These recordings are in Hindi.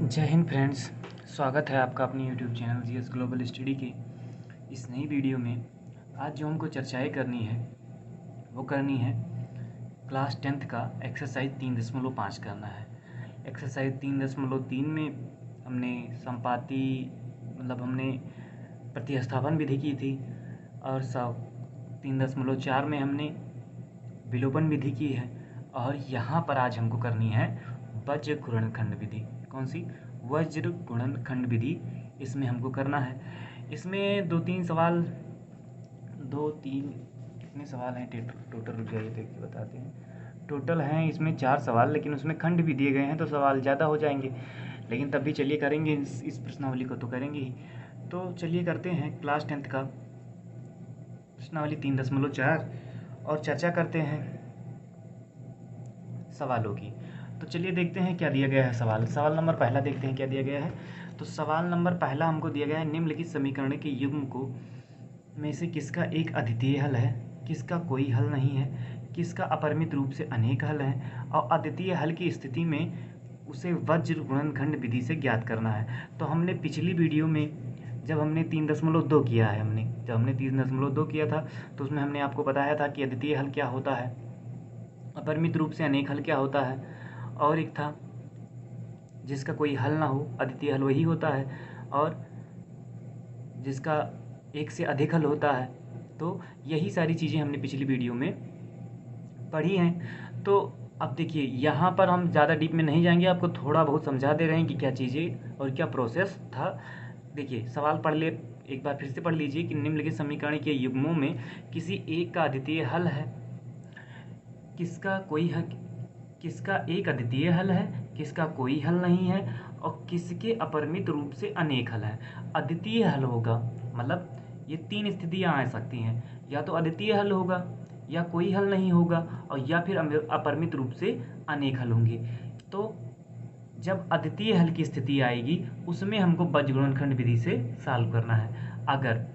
जय हिंद फ्रेंड्स, स्वागत है आपका अपने YouTube channel GS global study के इस नई वीडियो में। आज जो हमको चर्चाएं करनी है वो करनी है क्लास 10th का एक्सरसाइज 3.5 करना है। एक्सरसाइज 3.3 में हमने संपाति हमने प्रतिस्थापन विधि की थी और 3.4 में हमने विलोपन विधि की है और यहाँ पर आज हमको करनी है वज्र गुणनखंड विधि। कौन सी? वज्र गुणनखंड विधि। इसमें हमको करना है। इसमें कितने सवाल हैं टोटल? रुक जाइए देख के बताते हैं। टोटल हैं इसमें 4 सवाल, लेकिन उसमें खंड भी दिए गए हैं तो सवाल ज़्यादा हो जाएंगे, लेकिन तब भी चलिए करेंगे इस प्रश्नावली को तो करेंगे ही। तो चलिए करते हैं क्लास 10th का प्रश्नावली 3.4 और चर्चा करते हैं सवालों की। तो चलिए देखते हैं क्या दिया गया है। सवाल नंबर पहला देखते हैं क्या दिया गया है। तो सवाल नंबर पहला हमको दिया गया है, निम्नलिखित समीकरण के युग्म को में से किसका एक अद्वितीय हल है, किसका कोई हल नहीं है, किसका अपरिमित रूप से अनेक हल हैं और अद्वितीय हल की स्थिति में उसे वज्र गुणनखंड विधि से ज्ञात करना है। तो हमने पिछली वीडियो में जब हमने 3.2 किया है, जब हमने 3.2 किया था तो उसमें हमने आपको बताया था कि अद्वितीय हल क्या होता है, अपरिमित रूप से अनेक हल क्या होता है, और एक था जिसका कोई हल ना हो, अद्वितीय हल वही होता है, और जिसका एक से अधिक हल होता है। तो यही सारी चीज़ें हमने पिछली वीडियो में पढ़ी हैं। तो अब देखिए यहाँ पर हम ज़्यादा डीप में नहीं जाएंगे, आपको थोड़ा बहुत समझा दे रहे हैं कि क्या चीज़ें और क्या प्रोसेस था। देखिए सवाल पढ़ ले, एक बार फिर से पढ़ लीजिए कि निम्नलिखित समीकरण के युग्मों में किसी एक का अद्वितीय हल है, किसका एक अद्वितीय हल है, किसका कोई हल नहीं है और किसके अपरिमित रूप से अनेक हल है। अद्वितीय हल होगा मतलब ये 3 स्थितियां आ सकती हैं, या तो अद्वितीय हल होगा, या कोई हल नहीं होगा, और या फिर अपरिमित रूप से अनेक हल होंगे। तो जब अद्वितीय हल की स्थिति आएगी उसमें हमको वज्र गुणनखंड विधि से सॉल्व करना है। अगर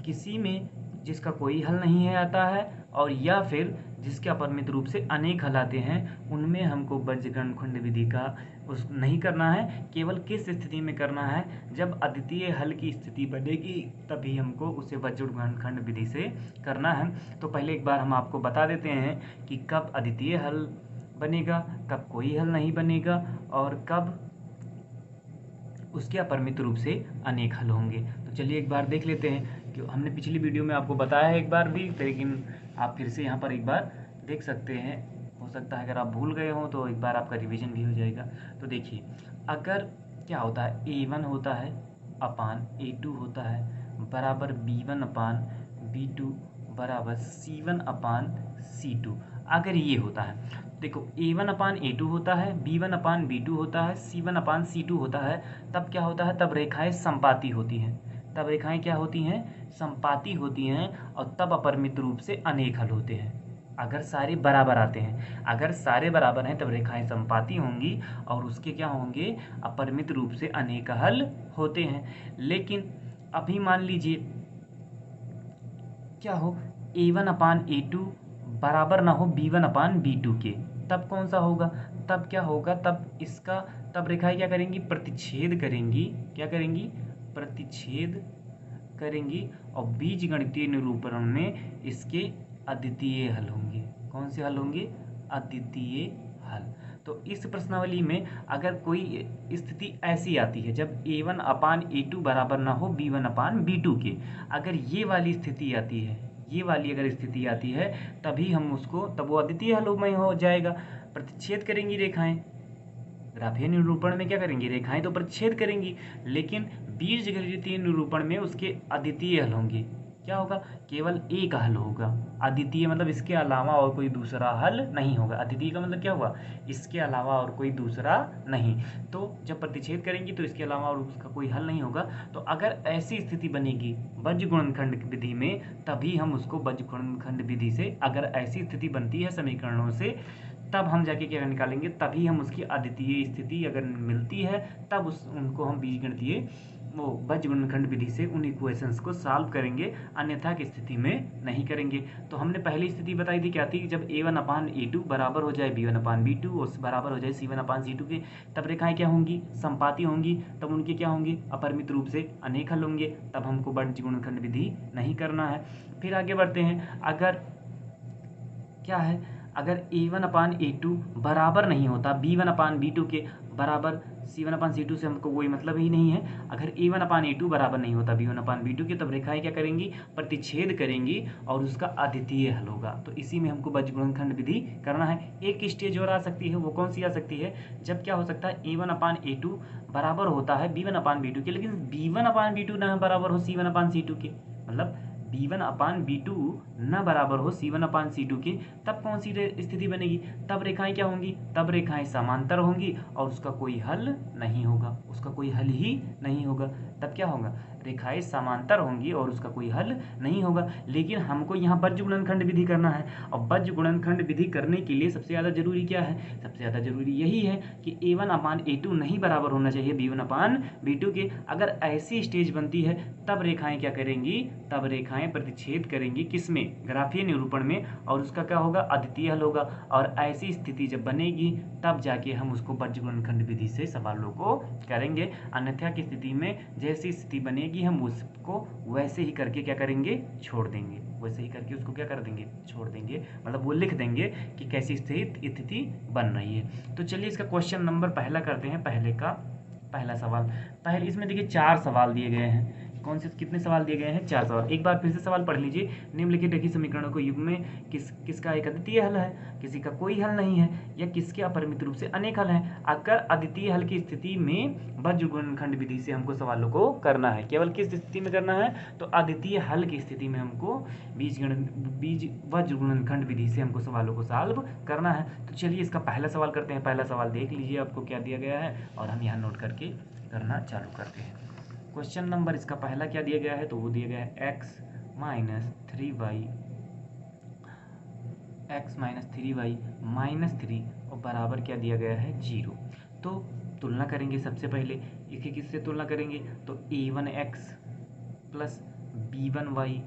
किसी में जिसका कोई हल नहीं है आता है और या फिर जिसके अपरिमित रूप से अनेक हल आते हैं, उनमें हमको वज्र गुणनखंड विधि का उस नहीं करना है। केवल किस स्थिति में करना है? जब अद्वितीय हल की स्थिति बनेगी तभी हमको उसे वज्र गुणनखंड विधि से करना है। तो पहले एक बार हम आपको बता देते हैं कि कब अद्वितीय हल बनेगा, कब कोई हल नहीं बनेगा और कब उसके अपरिमित रूप से अनेक हल होंगे। तो चलिए एक बार देख लेते हैं कि हमने पिछली वीडियो में आपको बताया है एक बार भी, लेकिन आप फिर से यहाँ पर एक बार देख सकते हैं। हो सकता है अगर आप भूल गए हों तो एक बार आपका रिवीजन भी हो जाएगा। तो देखिए अगर क्या होता है, A1 होता है अपान A2 होता है बराबर B1 अपान B2 बराबर C1 अपान C2। अगर ये होता है, देखो A1 अपान A2 होता है, B1 अपान B2 होता है, C1 अपान C2 होता है, तब क्या होता है? तब रेखाएं संपाती होती हैं। तब रेखाएं क्या होती हैं? संपाती होती हैं, और तब अपरिमित रूप से अनेक हल होते हैं। अगर सारे बराबर आते हैं, अगर सारे बराबर हैं तब रेखाएं संपाती होंगी और उसके क्या होंगे? अपरिमित रूप से अनेक हल होते हैं। लेकिन अभी मान लीजिए क्या हो, A1 अपान A2 बराबर ना हो B1 अपान B2 के, तब कौन सा होगा? तब क्या होगा? तब रेखाएं क्या करेंगी? प्रतिच्छेद करेंगी। क्या करेंगी? प्रतिच्छेद करेंगी और बीजगणितीय निरूपण में इसके अद्वितीय हल होंगे। कौन से हल होंगे? अद्वितीय हल। तो इस प्रश्नावली में अगर कोई स्थिति ऐसी आती है जब A1 अपान A2 बराबर ना हो B1 अपान B2 के, अगर ये वाली स्थिति आती है, ये वाली अगर स्थिति आती है तभी हम उसको, तब वो अद्वितीय हल में हो जाएगा। प्रतिच्छेद करेंगी रेखाएं, ग्राफीय निरूपण में क्या करेंगी? रेखाएं तो प्रतिच्छेद करेंगी, लेकिन बीजगणितीय निरूपण में उसके अद्वितीय हल होंगे। क्या होगा? केवल एक हल होगा। अद्वितीय मतलब इसके अलावा और कोई दूसरा हल नहीं होगा। अद्वितीय का मतलब क्या हुआ? इसके अलावा और कोई दूसरा नहीं। तो जब प्रतिच्छेद करेंगी तो इसके अलावा और उसका कोई हल नहीं होगा। तो अगर ऐसी स्थिति बनेगी वज्र गुणनखंड विधि में, तभी हम उसको वज्र गुणनखंड विधि से, अगर ऐसी स्थिति बनती है समीकरणों से, तब हम जाके क्या निकालेंगे, तभी हम उसकी अद्वितीय स्थिति अगर मिलती है तब उनको हम बीजगणितीय वो बीजगणनखंड विधि से उन इक्वेशंस को सॉल्व करेंगे, अन्यथा की स्थिति में नहीं करेंगे। तो हमने पहली स्थिति बताई थी क्या थी, जब a1/a2 बराबर हो जाए b1/b2 और बराबर हो जाए c1/c2 के, तब रेखाएं क्या होंगी, समपाती होंगी, तब उनके क्या होंगे, अपरिमित रूप से अनेक हल होंगे, तब हमको बीजगणनखंड विधि नहीं करना है। फिर आगे बढ़ते हैं, अगर क्या है, अगर a1/a2 बराबर नहीं होता b1/b2 के बराबर c1/c2 से हमको कोई मतलब ही नहीं है। अगर a1/a2 बराबर नहीं होता b1/b2 के, तब रेखाएं क्या करेंगी, प्रतिच्छेद करेंगी और उसका अद्वितीय हल होगा। तो इसी में हमको बीजगणनखंड विधि करना है। एक स्टेज और आ सकती है, वो कौन सी आ सकती है, जब क्या हो सकता है, a1/a2 बराबर होता है b1/b2 के, लेकिन b1/b2 न बराबर हो c1/c2 के, मतलब b1/b2 न बराबर हो c1/c2 के, तब कौन सी स्थिति बनेगी, तब रेखाएं क्या होंगी, तब रेखाएं समांतर होंगी और उसका कोई हल नहीं होगा, उसका कोई हल ही नहीं होगा। तब क्या होगा, रेखाएं समांतर होंगी और उसका कोई हल नहीं होगा। लेकिन हमको यहाँ बीजगणनखंड विधि करना है, और बीजगणनखंड विधि करने के लिए सबसे ज़्यादा जरूरी क्या है, सबसे ज़्यादा जरूरी यही है कि a1/a2 नहीं बराबर होना चाहिए b1/b2 के। अगर ऐसी स्टेज बनती है तब रेखाएं क्या करेंगी, तब रेखाएं प्रतिच्छेद करेंगी किसमें, ग्राफीय निरूपण में, और उसका क्या होगा, अद्वितीय हल होगा। और ऐसी स्थिति जब बनेगी तब जाके हम उसको बीजगणनखंड विधि से सवालों को करेंगे, अन्यथा की स्थिति में जैसी स्थिति बनेगी हम उसको वैसे ही करके क्या करेंगे, छोड़ देंगे, वैसे ही करके उसको क्या कर देंगे, छोड़ देंगे, मतलब वो लिख देंगे कि कैसी स्थिति बन रही है। तो चलिए इसका क्वेश्चन नंबर पहला करते हैं, पहले का पहला सवाल। पहले इसमें देखिए 4 सवाल दिए गए हैं, कौन से कितने सवाल दिए गए हैं, 4 सवाल। एक बार फिर से सवाल पढ़ लीजिए, निम्नलिखित रेखीय समीकरणों को युग्म में किसका एक अद्वितीय हल है, किसी का कोई हल नहीं है, या किसके अपरिमित रूप से अनेक हल हैं। अगर अद्वितीय हल की स्थिति में बीजगणनखंड विधि से हमको सवालों को करना है, केवल किस स्थिति में करना है, तो अद्वितीय हल की स्थिति में हमको बीजगणनखंड विधि से हमको सवालों को सॉल्व करना है। तो चलिए इसका पहला सवाल करते हैं। पहला सवाल देख लीजिए आपको क्या दिया गया है, और हम यहाँ नोट करके करना चालू करते हैं। क्वेश्चन नंबर इसका पहला क्या दिया गया है, तो वो दिया गया है x minus three y minus 3 और बराबर क्या दिया गया है, 0। तो तुलना करेंगे सबसे पहले, इसकी किससे तुलना करेंगे, तो a1x plus b1y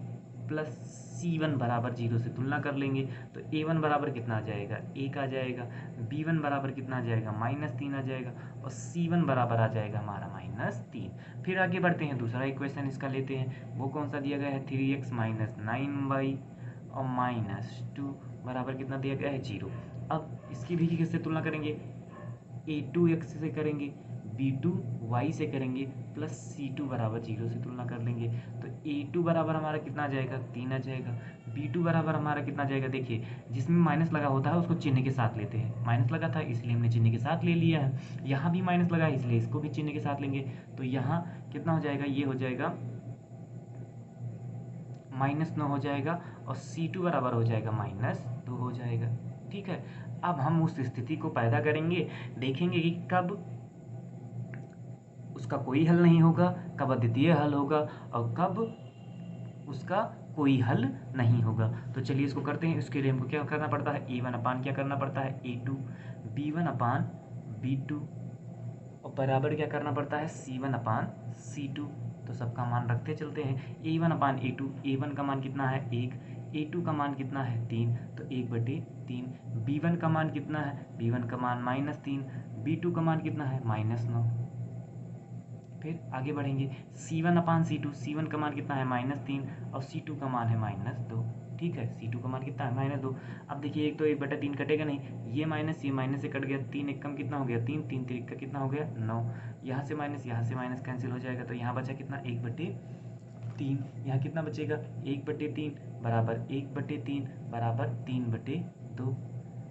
plus c1 बराबर 0 से तुलना कर लेंगे। तो a1 बराबर कितना आ जाएगा, 1 आ जाएगा, b1 बराबर कितना आ जाएगा, -3 आ जाएगा, और c1 बराबर आ जाएगा हमारा -3। फिर आगे बढ़ते हैं, दूसरा इक्वेशन इसका लेते हैं, वो कौन सा दिया गया है, 3x माइनस 9y और -2 बराबर कितना दिया गया है, 0। अब इसकी भी किससे तुलना करेंगे, a2x से करेंगे, b2y से करेंगे, प्लस c2 बराबर 0 से तुलना कर लेंगे। तो a2 बराबर हमारा कितना आ जाएगा, 3 आ जाएगा, b2 बराबर हमारा कितना आ जाएगा, देखिए जिसमें माइनस लगा होता है उसको चिन्ह के साथ लेते हैं, माइनस लगा था इसलिए हमने चिन्ह के साथ ले लिया है, यहाँ भी माइनस लगा है इसलिए इसको भी चिन्ह के साथ लेंगे। तो यहाँ कितना हो जाएगा, ये हो जाएगा -9 हो जाएगा, और c2 बराबर हो जाएगा -2 हो जाएगा। ठीक है, अब हम उस स्थिति को पैदा करेंगे, देखेंगे कि कब उसका कोई हल नहीं होगा, कब अद्वितीय हल होगा, और कब उसका कोई हल नहीं होगा। तो चलिए इसको करते हैं। इसके लिए हमको क्या करना पड़ता है, a1 क्या करना पड़ता है, a2, b1/b2 और बराबर क्या करना पड़ता है, c1/c2। तो सबका मान रखते चलते हैं। a1/a2, a1 का मान कितना है, 1, a2 का मान कितना है, 3, तो 1/3। b1 का मान कितना है, b1 का मान -3, b2 का मान कितना है, -9। फिर आगे बढ़ेंगे, c1/c2, c1 का मान कितना है, -3, और c2 का मान है -2। ठीक है, c2 का मान कितना है, -2। अब देखिए एक तो 1/3 कटेगा नहीं, ये माइनस से कट गया, 3 एक कम कितना हो गया, 3, 3 3 का कितना हो गया, 9। यहाँ से माइनस कैंसिल हो जाएगा, तो यहाँ बचा कितना, 1/3। यहाँ कितना बचेगा, 1/3 बराबर 1/3 बराबर 3/2।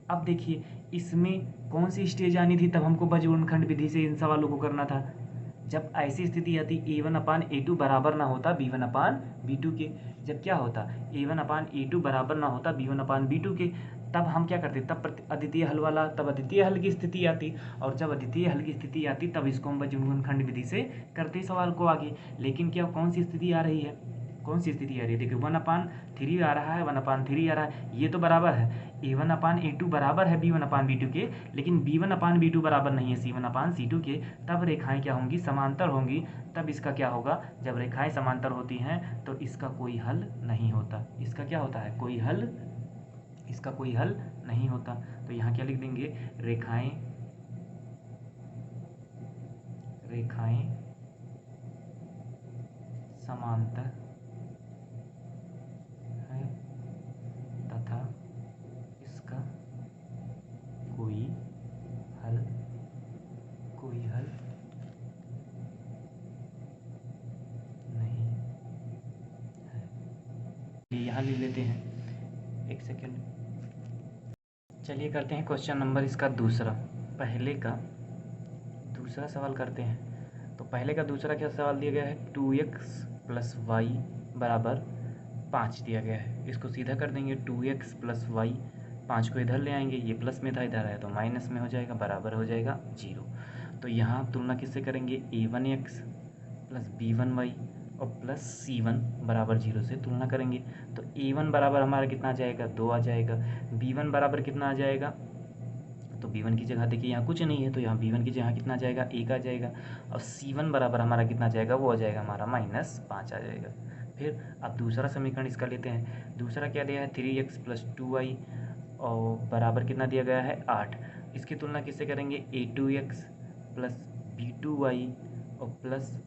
अब देखिए इसमें कौन सी स्टेज आनी थी, तब हमको बीजगणनखंड विधि से इन सवालों को करना था, जब ऐसी स्थिति आती a1/a2 बराबर ना होता b1/b2 के। जब क्या होता, a1/a2 बराबर ना होता b1/b2 के, तब हम क्या करते, तब अद्वितीय हल वाला, तब अद्वितीय हल की स्थिति आती, और जब अद्वितीय हल की स्थिति आती तब इसको हम बीजगणनखंड विधि से करते सवाल को आगे। लेकिन क्या कौन सी स्थिति आ रही है, कौन सी स्थिति आ रही है, देखिए 1/3 आ रहा है, 1/3 आ रहा है, ये तो बराबर है, A1/A2 बराबर है B1/B2 के, लेकिन B1/B2 बराबर नहीं है C1/C2 के। तब रेखाएं क्या होंगी, समांतर होंगी। तब इसका क्या होगा, जब रेखाएं समांतर होती हैं तो इसका कोई हल नहीं होता। इसका क्या होता है, कोई हल, इसका कोई हल नहीं होता। तो यहाँ क्या लिख देंगे, रेखाएं समांतर है तथा इसका कोई हल नहीं है। यहाँ ले लेते हैं, एक सेकेंड। चलिए करते हैं क्वेश्चन नंबर इसका दूसरा। पहले का दूसरा सवाल करते हैं। तो पहले का दूसरा क्या सवाल दिया गया है, 2x + y बराबर 5 दिया गया है। इसको सीधा कर देंगे, 2x + y, 5 को इधर ले आएंगे, ये प्लस में था, इधर आया तो माइनस में हो जाएगा, बराबर हो जाएगा 0। तो यहाँ तुलना किससे करेंगे, a1x + b1y और प्लस c1 बराबर 0 से तुलना करेंगे। तो a1 बराबर हमारा कितना आ जाएगा, 2 आ जाएगा। b1 बराबर कितना आ जाएगा, तो b1 की जगह देखिए यहाँ कुछ नहीं है, तो यहाँ b1 की जगह कितना आ जाएगा, 1 आ जाएगा। और c1 बराबर हमारा कितना आ जाएगा, वो आ जाएगा हमारा -5 आ जाएगा। फिर अब दूसरा समीकरण इसका लेते हैं। दूसरा क्या दिया है, 3x + 2y और बराबर कितना दिया गया है, 8। इसकी तुलना किससे करेंगे, a2x + b2y और प्लस,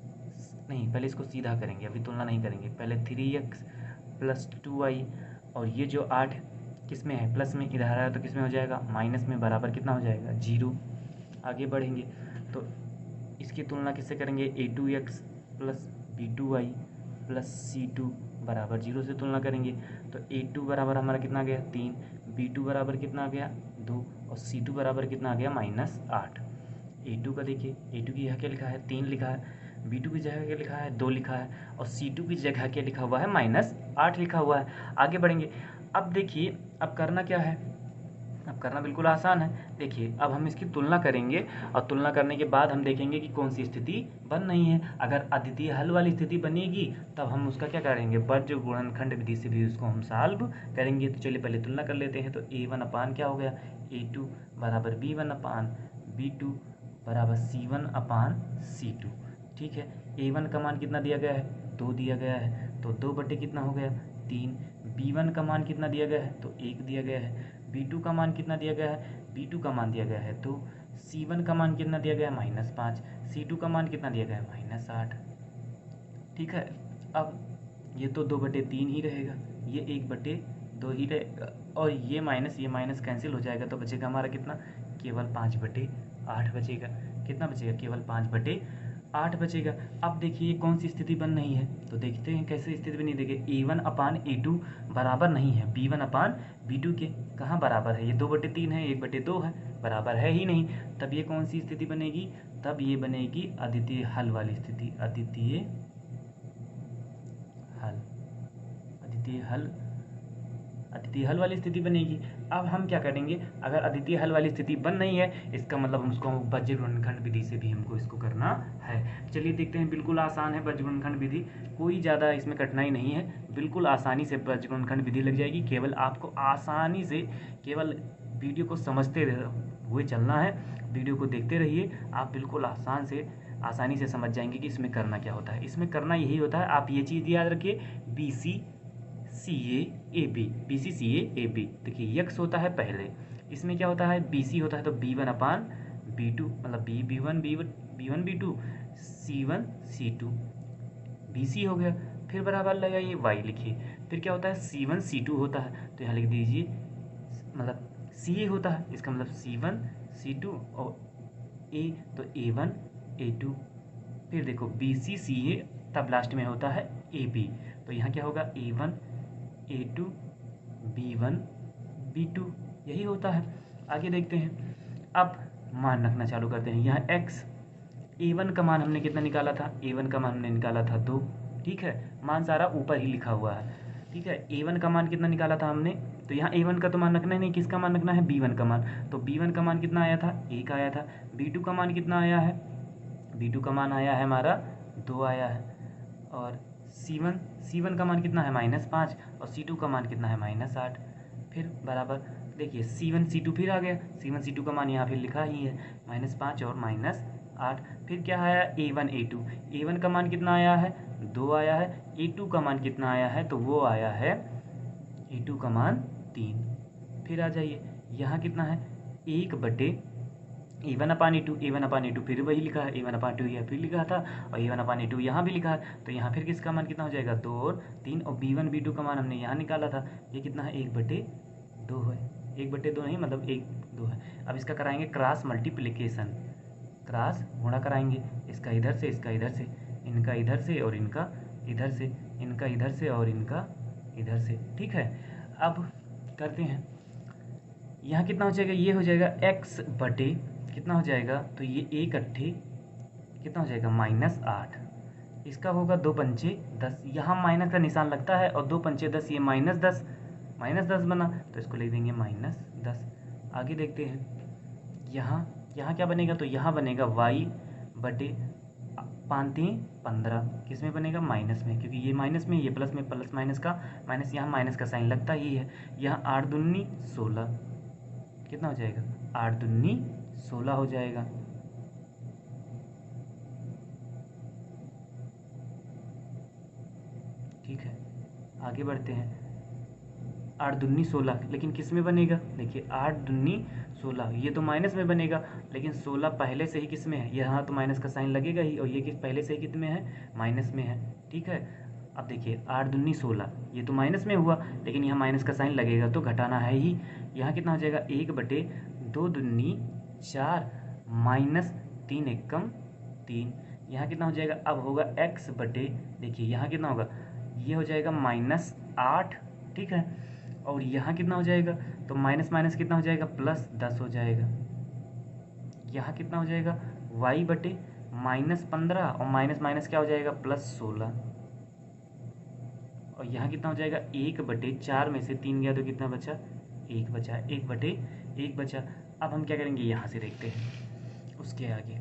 नहीं पहले इसको सीधा करेंगे, अभी तुलना नहीं करेंगे। पहले 3x + 2y और ये जो 8 किस में है, प्लस में, इधर आ रहा है तो किस में हो जाएगा, माइनस में, बराबर कितना हो जाएगा, 0। आगे बढ़ेंगे तो इसकी तुलना किससे करेंगे, a2x + b2y + c2 बराबर 0 से तुलना करेंगे। तो a2 बराबर हमारा कितना आ गया, 3, b2 बराबर कितना आ गया, 2 और c2 बराबर कितना आ गया, -8। a2 का देखिए, a2 की जगह क्या लिखा है, 3 लिखा है, b2 की जगह क्या लिखा है, 2 लिखा है, और c2 की जगह क्या लिखा हुआ है, -8 लिखा हुआ है। आगे बढ़ेंगे। अब देखिए, अब करना क्या है, अब करना बिल्कुल आसान है। देखिए अब हम इसकी तुलना करेंगे और तुलना करने के बाद हम देखेंगे कि कौन सी स्थिति बन रही है। अगर अद्वितीय हल वाली स्थिति बनेगी तब हम उसका क्या करेंगे, बज्र गुणनखंड विधि से भी उसको हम सॉल्व करेंगे। तो चलिए पहले तुलना कर लेते हैं। तो a1 क्या हो गया, a2 बराबर b1/b2 बराबर c1/c2। ठीक है, a1 का मान कितना दिया गया है, 2 दिया गया है, तो 2 बटे कितना हो गया, 3। b1 का मान कितना दिया गया है, तो 1 दिया गया है। b2 का मान कितना दिया गया है, b2 का मान दिया गया है 2। c1 का मान कितना दिया गया है, -5। c2 का मान कितना दिया गया है, -8। ठीक है, अब ये तो 2/3 ही रहेगा, ये 1/2 ही रहेगा, और ये माइनस कैंसिल हो जाएगा, तो बचेगा हमारा कितना, केवल 5/8 बचेगा। कितना बचेगा, केवल 5/8 बचेगा। अब देखिए कौन सी स्थिति बन रही है, तो देखते हैं कैसे स्थिति बनी। देखिए a1/a2 बराबर नहीं है b1/b2 के, कहाँ बराबर है, ये 2/3 है, 1/2 है, बराबर है ही नहीं। तब ये कौन सी स्थिति बनेगी, तब ये बनेगी अद्वितीय हल वाली स्थिति, अद्वितीय हल वाली स्थिति बनेगी। अब हम क्या करेंगे, अगर अद्वितीय हल वाली स्थिति बन रही है, इसका मतलब हम उसको बज्र गुणनखंड विधि से भी हमको इसको करना है। चलिए देखते हैं, बिल्कुल आसान है बज्र गुणनखंड विधि, कोई ज़्यादा इसमें कठिनाई नहीं है, बिल्कुल आसानी से बज्र गुणनखंड विधि लग जाएगी। केवल आपको आसानी से केवल वीडियो को समझते हुए चलना है, वीडियो को देखते रहिए, आप बिल्कुल आसानी से समझ जाएंगे कि इसमें करना क्या होता है। इसमें करना यही होता है, आप ये चीज़ याद रखिए, BC/CA/AB। देखिए x होता है पहले, इसमें क्या होता है, BC होता है, तो B1/B2 मतलब B1/B2 C1 C2 BC हो गया। फिर बराबर लगाइए y लिखिए, फिर क्या होता है, C1 C2 होता है, तो यहाँ लिख दीजिए, मतलब CA होता है, इसका मतलब C1 C2 और A तो A1 A2। फिर देखो BC CA, तब लास्ट में होता है AB, तो यहाँ क्या होगा, A1 A2 B1 B2, यही होता है। आगे देखते हैं, अब मान रखना चालू करते हैं। यहाँ x, A1 का मान हमने कितना निकाला था, A1 का मान हमने निकाला था 2। ठीक है, मान सारा ऊपर ही लिखा हुआ है। ठीक है, A1 का मान कितना निकाला था हमने, तो यहाँ A1 का तो मान रखना है नहीं, किसका मान रखना है, B1 का मान। तो B1 का मान कितना आया था, 1 आया था। B2 का मान कितना आया है, B2 का मान आया है हमारा 2 आया है। और C1 का मान कितना है -5 और C2 का मान कितना है -8। फिर बराबर देखिए C1 C2 फिर आ गया, C1 C2 का मान यहाँ फिर लिखा ही है -5 और -8। फिर क्या आया A1 A2, A1 का मान कितना आया है 2 आया है, A2 का मान कितना आया है तो वो आया है A2 का मान 3। फिर आ जाइए यहाँ कितना है 1/, A1/A2, A1/A2 फिर वही लिखा है, A1/2 यहाँ फिर लिखा था और A1/A2 यहाँ भी लिखा है। तो यहाँ फिर किसका मान कितना हो जाएगा 2 और 3, और B1 B2 का मान हमने यहाँ निकाला था, ये कितना है 1/2 है, 1/2 नहीं मतलब 1/2 है। अब इसका कराएंगे क्रॉस मल्टीप्लिकेशन, क्रॉस गुणा कराएंगे, इसका इधर से इसका इधर से, इनका इधर से और इनका इधर से, इनका इधर से और इनका इधर से। ठीक है, अब करते हैं यहाँ कितना हो जाएगा, ये हो जाएगा x बटे कितना हो जाएगा तो ये 1/8 कितना हो जाएगा -8। इसका होगा 2 पंचे 10, यहाँ माइनस का निशान लगता है और 2 पंचे 10, ये -10 बना तो इसको लिख देंगे -10। आगे देखते हैं यहाँ क्या बनेगा तो यहाँ बनेगा y बटे 5×3 = 15, किस में बनेगा माइनस में, क्योंकि ये माइनस में ये प्लस में, प्लस माइनस का माइनस, यहाँ माइनस का साइन लगता ही है। यहाँ 8 दूनी 16 कितना हो जाएगा 8 दूनी 16 हो जाएगा। ठीक है, आगे बढ़ते हैं 8 दूनी 16, लेकिन किस में बनेगा देखिए 8 दूनी 16, ये तो माइनस में बनेगा, लेकिन 16 पहले से ही किस में है, यहाँ तो माइनस का साइन लगेगा ही, और ये किस पहले से ही किस में है माइनस में है। ठीक है, अब देखिए 8 दूनी 16, ये तो माइनस में हुआ लेकिन यहाँ माइनस का साइन लगेगा तो घटाना है ही। यहाँ कितना हो जाएगा 1/2 दूनी 4 -3 एकम 3, यहाँ कितना हो जाएगा अब होगा x बटे, देखिए यहाँ कितना होगा ये हो जाएगा -8। ठीक है, और यहाँ कितना हो जाएगा तो माइनस माइनस कितना हो जाएगा +10 हो जाएगा। यहाँ कितना हो जाएगा y बटे -15 और माइनस माइनस क्या हो जाएगा +16, और यहाँ कितना हो जाएगा 1/4 में से 3 गया तो कितना बचा 1 बचा, 1/1 बचा। अब हम क्या करेंगे यहाँ से देखते हैं उसके आगे,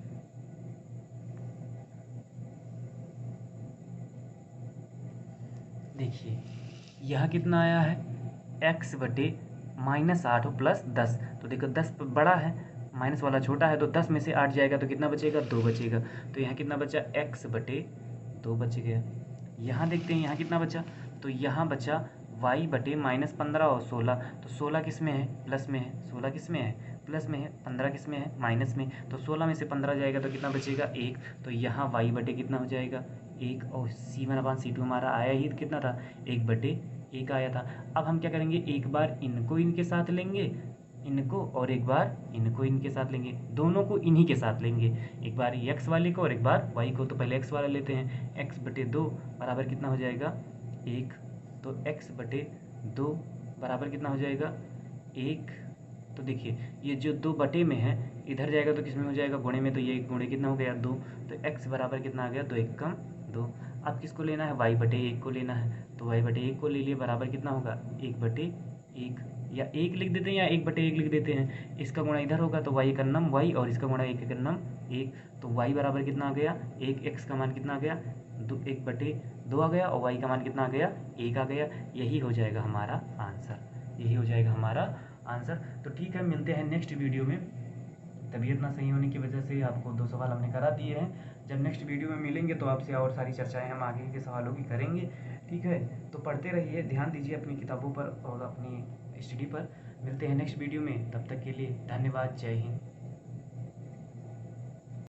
देखिए यहाँ कितना आया है x बटे -8 +10, तो देखो 10 बड़ा है माइनस वाला छोटा है, तो 10 में से 8 जाएगा तो कितना बचेगा 2 बचेगा, तो यहाँ कितना बचा x बटे 2 बच गया। यहाँ देखते हैं यहाँ कितना बचा, तो यहाँ बचा y बटे -15 और 16, तो 16 किस में है प्लस में है, 16 किस में है प्लस में है, 15 किस में है माइनस में, तो 16 में से 15 जाएगा तो कितना बचेगा 1, तो यहाँ y बटे कितना हो जाएगा 1, और C1/C2 हमारा आया ही कितना था 1/1 आया था। अब हम क्या करेंगे एक बार इनको इनके साथ लेंगे इनको, और एक बार इनको इनके साथ लेंगे, दोनों को इन्हीं के साथ लेंगे, एक बार x वाले को और एक बार y को। तो पहले x वाला लेते हैं, x/2 बराबर कितना हो जाएगा 1, तो x/2 बराबर कितना हो जाएगा 1। तो देखिए ये जो 2 बटे में है इधर जाएगा तो किस में हो जाएगा गुणे में, तो ये गुणे कितना हो गया 2, तो x बराबर कितना आ गया 2 एकम 2। अब किसको लेना है y/1 को लेना है, तो y/1 को ले लिए बराबर कितना होगा 1/1, या 1 लिख देते हैं या 1/1 लिख देते हैं, इसका गुणा इधर होगा तो y का नम y और इसका गुणा 1 का नम 1, तो y बराबर कितना आ गया 1, x का मान कितना आ गया 1/2 आ गया, और y का मान कितना आ गया 1 आ गया। यही हो जाएगा हमारा आंसर, यही हो जाएगा हमारा आंसर। तो ठीक है, मिलते हैं नेक्स्ट वीडियो में। तबीयत ना सही होने की वजह से आपको 2 सवाल हमने करा दिए हैं, जब नेक्स्ट वीडियो में मिलेंगे तो आपसे और सारी चर्चाएं हम आगे के सवालों की करेंगे। ठीक है, तो पढ़ते रहिए, ध्यान दीजिए अपनी किताबों पर और अपनी स्टडी पर। मिलते हैं नेक्स्ट वीडियो में, तब तक के लिए धन्यवाद, जय हिंद।